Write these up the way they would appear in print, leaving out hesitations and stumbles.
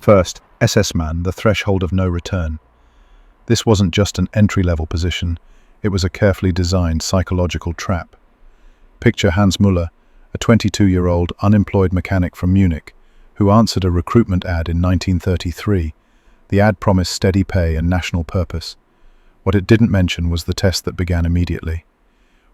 First, SS Man, the threshold of no return. This wasn't just an entry-level position, it was a carefully designed psychological trap. Picture Hans Müller, a 22-year-old unemployed mechanic from Munich, who answered a recruitment ad in 1933. The ad promised steady pay and national purpose. What it didn't mention was the test that began immediately.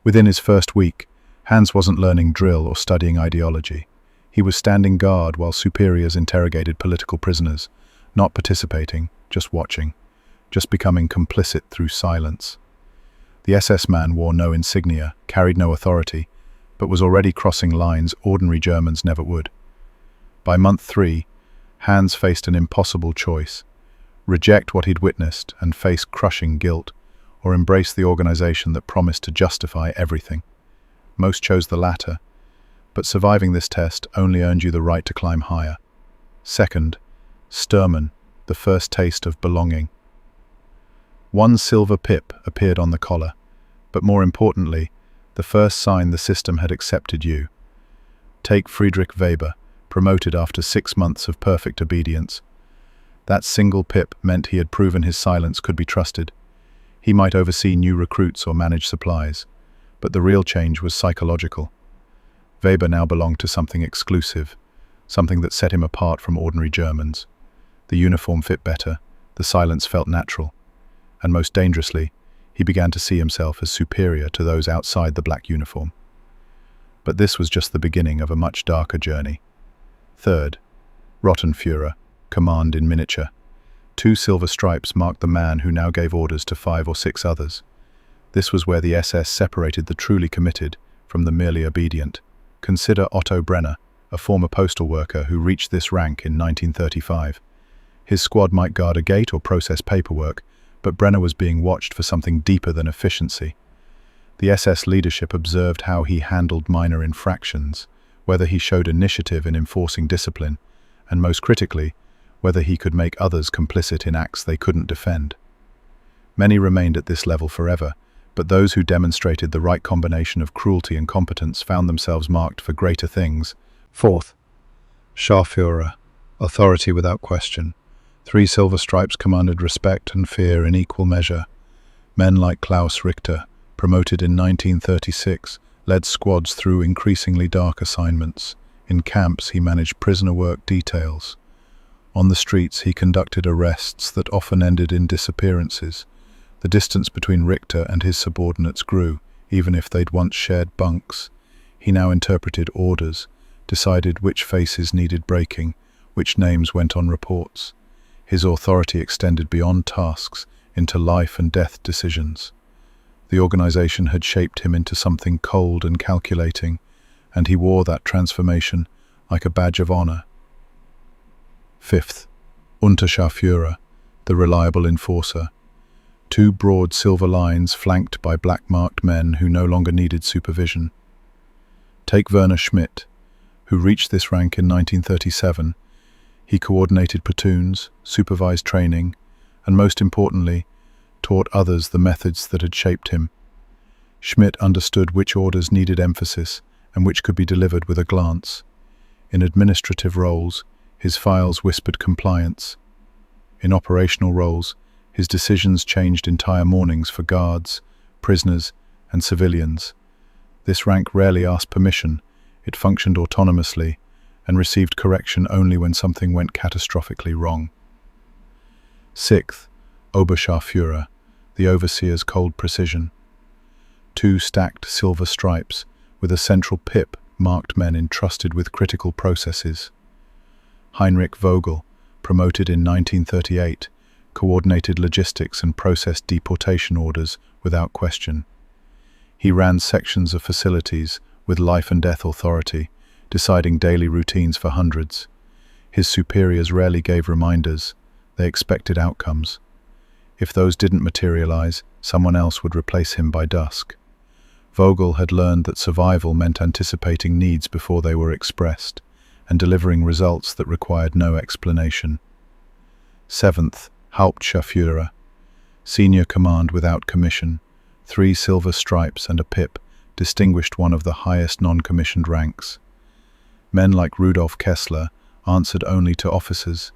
Within his first week, Hans wasn't learning drill or studying ideology. He was standing guard while superiors interrogated political prisoners, not participating, just watching, just becoming complicit through silence. The SS man wore no insignia, carried no authority, but was already crossing lines ordinary Germans never would. By month 3, Hans faced an impossible choice: reject what he'd witnessed and face crushing guilt, or embrace the organization that promised to justify everything. Most chose the latter, but surviving this test only earned you the right to climb higher. Second, Sturman, the first taste of belonging. One silver pip appeared on the collar, but more importantly, the first sign the system had accepted you. Take Friedrich Weber, promoted after 6 months of perfect obedience. That single pip meant he had proven his silence could be trusted. He might oversee new recruits or manage supplies, but the real change was psychological. Weber now belonged to something exclusive, something that set him apart from ordinary Germans. The uniform fit better, the silence felt natural, and most dangerously, he began to see himself as superior to those outside the black uniform. But this was just the beginning of a much darker journey. Third, Rottenführer, command in miniature. 2 silver stripes marked the man who now gave orders to 5 or 6 others. This was where the SS separated the truly committed from the merely obedient. Consider Otto Brenner, a former postal worker who reached this rank in 1935. His squad might guard a gate or process paperwork, but Brenner was being watched for something deeper than efficiency. The SS leadership observed how he handled minor infractions, whether he showed initiative in enforcing discipline, and most critically, whether he could make others complicit in acts they couldn't defend. Many remained at this level forever, but those who demonstrated the right combination of cruelty and competence found themselves marked for greater things. Fourth, Scharführer, authority without question. 3 silver stripes commanded respect and fear in equal measure. Men like Klaus Richter, promoted in 1936, led squads through increasingly dark assignments. In camps, he managed prisoner work details. On the streets, he conducted arrests that often ended in disappearances. The distance between Richter and his subordinates grew, even if they'd once shared bunks. He now interpreted orders, decided which faces needed breaking, which names went on reports. His authority extended beyond tasks into life and death decisions. The organization had shaped him into something cold and calculating, and he wore that transformation like a badge of honor. Fifth, Unterscharführer, the reliable enforcer. 2 broad silver lines flanked by black-marked men who no longer needed supervision. Take Werner Schmidt, who reached this rank in 1937. He coordinated platoons, supervised training, and most importantly, taught others the methods that had shaped him. Schmidt understood which orders needed emphasis and which could be delivered with a glance. In administrative roles, his files whispered compliance. In operational roles, his decisions changed entire mornings for guards, prisoners, and civilians. This rank rarely asked permission, it functioned autonomously, and received correction only when something went catastrophically wrong. Sixth, Oberscharführer, the overseer's cold precision. 2 stacked silver stripes with a central pip marked men entrusted with critical processes. Heinrich Vogel, promoted in 1938, coordinated logistics and processed deportation orders without question. He ran sections of facilities with life and death authority, deciding daily routines for hundreds. His superiors rarely gave reminders, they expected outcomes. If those didn't materialize, someone else would replace him by dusk. Vogel had learned that survival meant anticipating needs before they were expressed, and delivering results that required no explanation. Seventh, Hauptscharführer, senior command without commission. 3 silver stripes and a pip distinguished one of the highest non-commissioned ranks. Men like Rudolf Kessler answered only to officers.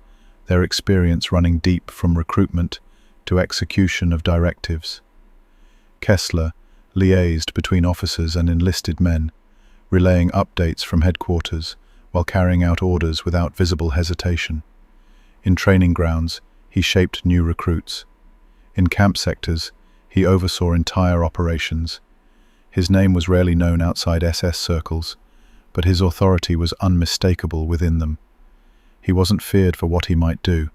their experience running deep from recruitment to execution of directives. Kessler liaised between officers and enlisted men, relaying updates from headquarters while carrying out orders without visible hesitation. In training grounds, he shaped new recruits. In camp sectors, he oversaw entire operations. His name was rarely known outside SS circles, but his authority was unmistakable within them. He wasn't feared for what he might do,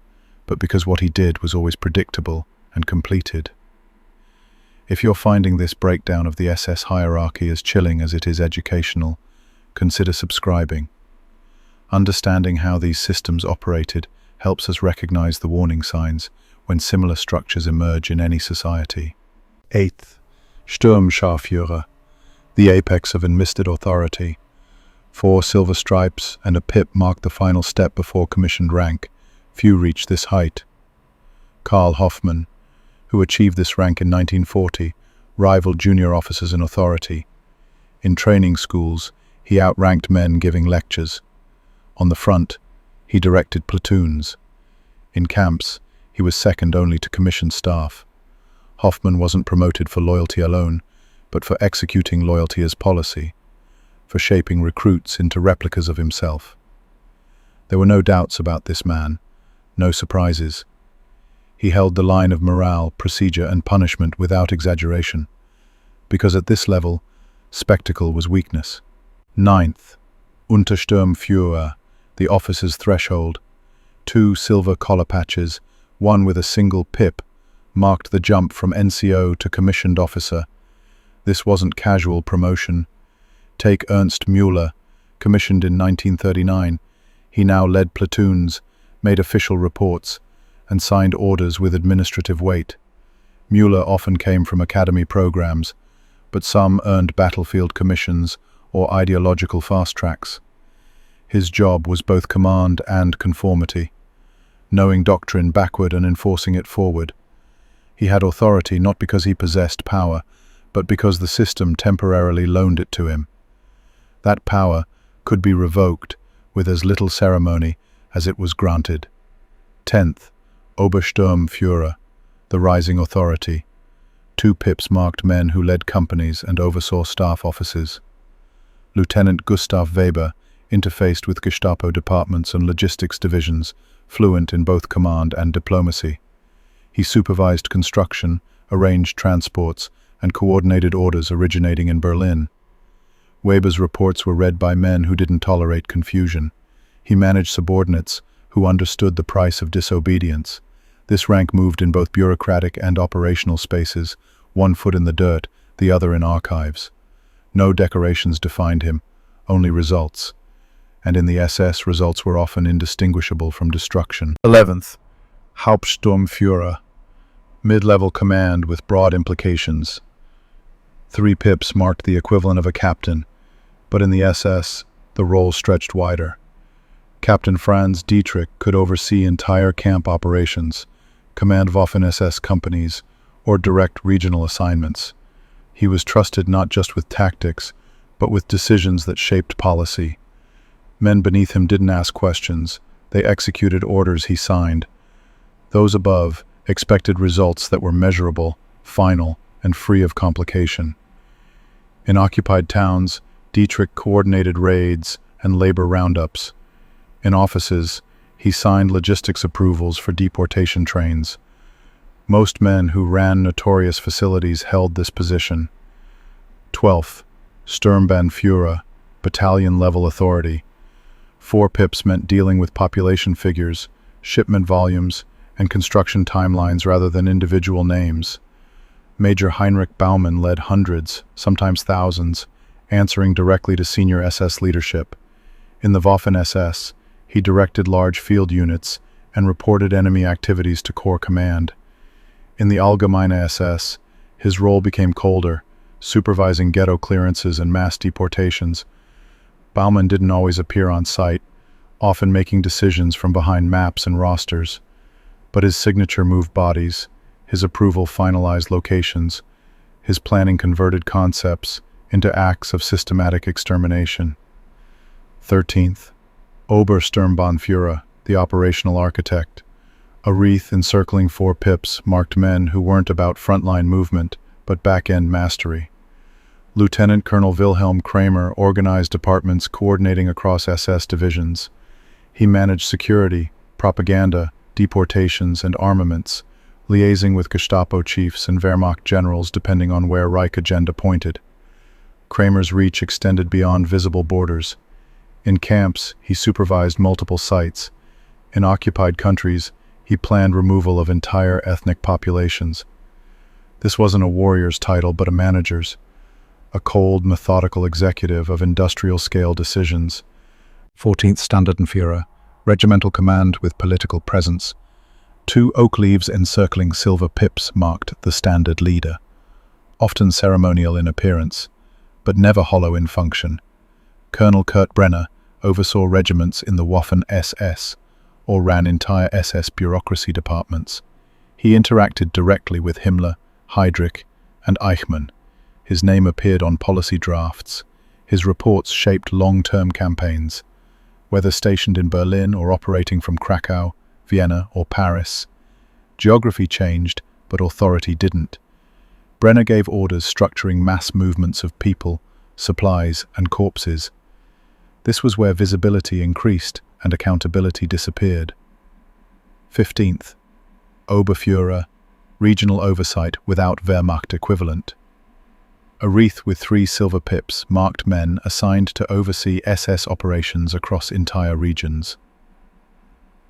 but because what he did was always predictable and completed. If you're finding this breakdown of the SS hierarchy as chilling as it is educational, consider subscribing. Understanding how these systems operated helps us recognize the warning signs when similar structures emerge in any society. 8th, Sturmscharführer, the apex of enlisted authority. 4 silver stripes and a pip marked the final step before commissioned rank. Few reach this height. Karl Hoffmann, who achieved this rank in 1940, rivaled junior officers in authority. In training schools, he outranked men giving lectures. On the front, he directed platoons. In camps, he was second only to commissioned staff. Hoffmann wasn't promoted for loyalty alone, but for executing loyalty as policy, for shaping recruits into replicas of himself. There were no doubts about this man, no surprises. He held the line of morale, procedure, and punishment without exaggeration, because at this level, spectacle was weakness. 9th, Untersturmführer, the officer's threshold. 2 silver collar patches, one with a single pip, marked the jump from NCO to commissioned officer. This wasn't casual promotion. Take Ernst Müller, commissioned in 1939. He now led platoons, made official reports, and signed orders with administrative weight. Müller often came from academy programs, but some earned battlefield commissions or ideological fast tracks. His job was both command and conformity, knowing doctrine backward and enforcing it forward. He had authority not because he possessed power, but because the system temporarily loaned it to him. That power could be revoked with as little ceremony as it was granted. 10th, Obersturmführer, the rising authority. 2 pips marked men who led companies and oversaw staff offices. Lieutenant Gustav Weber interfaced with Gestapo departments and logistics divisions, fluent in both command and diplomacy. He supervised construction, arranged transports, and coordinated orders originating in Berlin. Weber's reports were read by men who didn't tolerate confusion. He managed subordinates who understood the price of disobedience. This rank moved in both bureaucratic and operational spaces, one foot in the dirt, the other in archives. No decorations defined him, only results. And in the SS, results were often indistinguishable from destruction. 11th, Hauptsturmführer, mid-level command with broad implications. 3 pips marked the equivalent of a captain, but in the SS, the role stretched wider. Captain Franz Dietrich could oversee entire camp operations, command Waffen-SS companies, or direct regional assignments. He was trusted not just with tactics, but with decisions that shaped policy. Men beneath him didn't ask questions, they executed orders he signed. Those above expected results that were measurable, final, and free of complication. In occupied towns, Dietrich coordinated raids and labor roundups. In offices, he signed logistics approvals for deportation trains. Most men who ran notorious facilities held this position. 12th, Sturmbannführer, battalion-level authority. 4 pips meant dealing with population figures, shipment volumes, and construction timelines rather than individual names. Major Heinrich Baumann led hundreds, sometimes thousands, answering directly to senior SS leadership. In the Waffen-SS, he directed large field units and reported enemy activities to Corps Command. In the Allgemeine SS, his role became colder, supervising ghetto clearances and mass deportations. Baumann didn't always appear on site, often making decisions from behind maps and rosters. But his signature moved bodies, his approval finalized locations, his planning converted concepts into acts of systematic extermination. 13th, Obersturmbannführer, the operational architect. A wreath encircling 4 pips marked men who weren't about frontline movement, but back-end mastery. Lieutenant Colonel Wilhelm Kramer organized departments coordinating across SS divisions. He managed security, propaganda, deportations, and armaments, liaising with Gestapo chiefs and Wehrmacht generals depending on where Reich agenda pointed. Kramer's reach extended beyond visible borders. In camps, he supervised multiple sites. In occupied countries, he planned removal of entire ethnic populations. This wasn't a warrior's title, but a manager's. A cold, methodical executive of industrial-scale decisions. 14th Standartenführer, regimental command with political presence. 2 oak leaves encircling silver pips marked the standard leader. Often ceremonial in appearance, but never hollow in function. Colonel Kurt Brenner oversaw regiments in the Waffen-SS, or ran entire SS bureaucracy departments. He interacted directly with Himmler, Heydrich, and Eichmann. His name appeared on policy drafts. His reports shaped long-term campaigns. Whether stationed in Berlin or operating from Krakow, Vienna, or Paris. Geography changed, but authority didn't. Brenner gave orders structuring mass movements of people, supplies, and corpses. This was where visibility increased and accountability disappeared. 15th. Oberführer, regional oversight without Wehrmacht equivalent. A wreath with 3 silver pips marked men assigned to oversee SS operations across entire regions.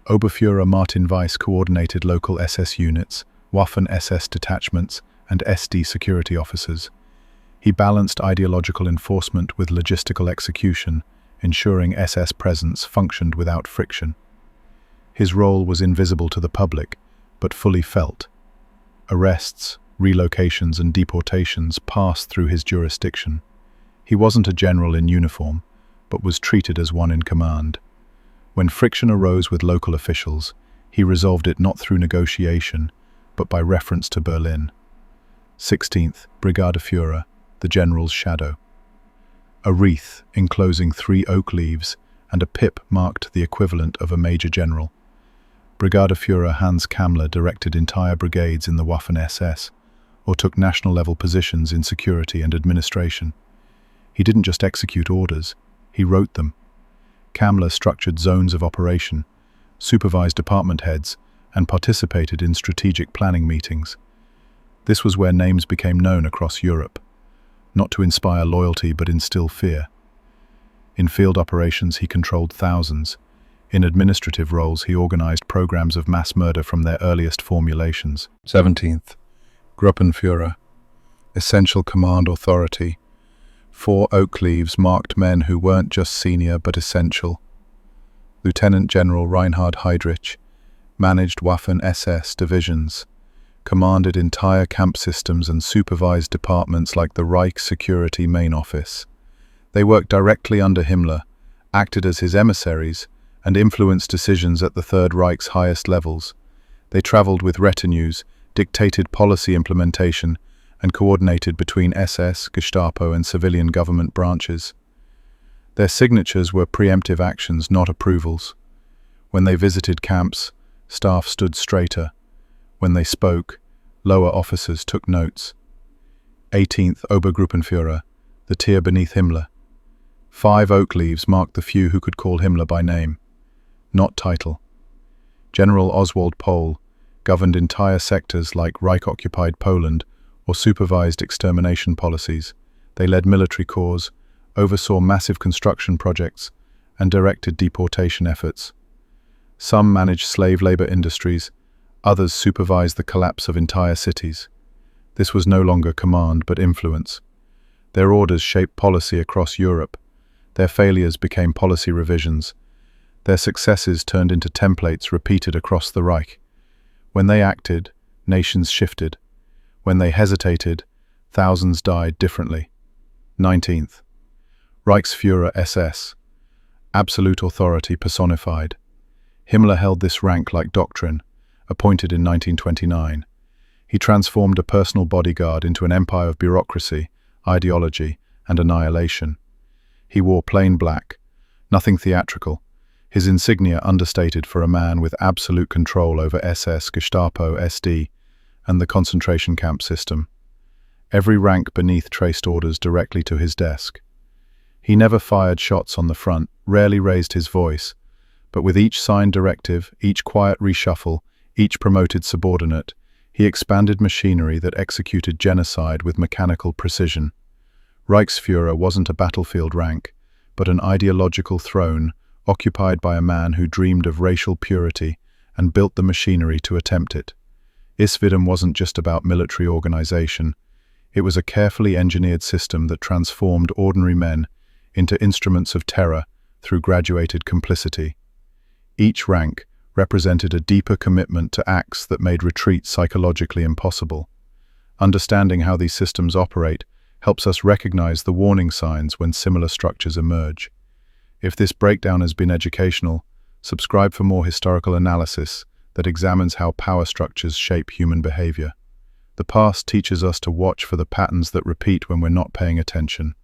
Oberführer Martin Weiss coordinated local SS units, Waffen-SS detachments, and SD security officers. He balanced ideological enforcement with logistical execution, ensuring SS presence functioned without friction. His role was invisible to the public, but fully felt. Arrests, relocations, and deportations passed through his jurisdiction. He wasn't a general in uniform, but was treated as one in command. When friction arose with local officials, he resolved it not through negotiation, but by reference to Berlin. 16th, Brigadeführer, the general's shadow. A wreath enclosing 3 oak leaves and a pip marked the equivalent of a major general. Brigadeführer Hans Kammler directed entire brigades in the Waffen-SS, or took national-level positions in security and administration. He didn't just execute orders, he wrote them. Kammler structured zones of operation, supervised department heads, and participated in strategic planning meetings. This was where names became known across Europe, not to inspire loyalty but instill fear. In field operations, he controlled thousands. In administrative roles, he organized programs of mass murder from their earliest formulations. 17th. Gruppenführer, essential command authority. 4 oak leaves marked men who weren't just senior but essential. Lieutenant General Reinhard Heydrich managed Waffen-SS divisions, commanded entire camp systems and supervised departments like the Reich Security Main Office. They worked directly under Himmler, acted as his emissaries, and influenced decisions at the Third Reich's highest levels. They traveled with retinues, dictated policy implementation, and coordinated between SS, Gestapo, and civilian government branches. Their signatures were preemptive actions, not approvals. When they visited camps, staff stood straighter. When they spoke, lower officers took notes. 18th Obergruppenführer, the tier beneath Himmler. 5 oak leaves marked the few who could call Himmler by name, not title. General Oswald Pohl governed entire sectors like Reich-occupied Poland or supervised extermination policies. They led military corps, oversaw massive construction projects, and directed deportation efforts. Some managed slave labor industries, others supervised the collapse of entire cities. This was no longer command but influence. Their orders shaped policy across Europe. Their failures became policy revisions. Their successes turned into templates repeated across the Reich. When they acted, nations shifted. When they hesitated, thousands died differently. 19th. Reichsführer SS. Absolute authority personified. Himmler held this rank like doctrine, appointed in 1929. He transformed a personal bodyguard into an empire of bureaucracy, ideology, and annihilation. He wore plain black, nothing theatrical. his insignia understated for a man with absolute control over SS, Gestapo, SD, and the concentration camp system. Every rank beneath traced orders directly to his desk. He never fired shots on the front, rarely raised his voice, but with each signed directive, each quiet reshuffle, each promoted subordinate, he expanded machinery that executed genocide with mechanical precision. Reichsführer wasn't a battlefield rank, but an ideological throne occupied by a man who dreamed of racial purity and built the machinery to attempt it. ISVIDM wasn't just about military organization. It was a carefully engineered system that transformed ordinary men into instruments of terror through graduated complicity. Each rank represented a deeper commitment to acts that made retreat psychologically impossible. Understanding how these systems operate helps us recognize the warning signs when similar structures emerge. If this breakdown has been educational, subscribe for more historical analysis that examines how power structures shape human behavior. The past teaches us to watch for the patterns that repeat when we're not paying attention.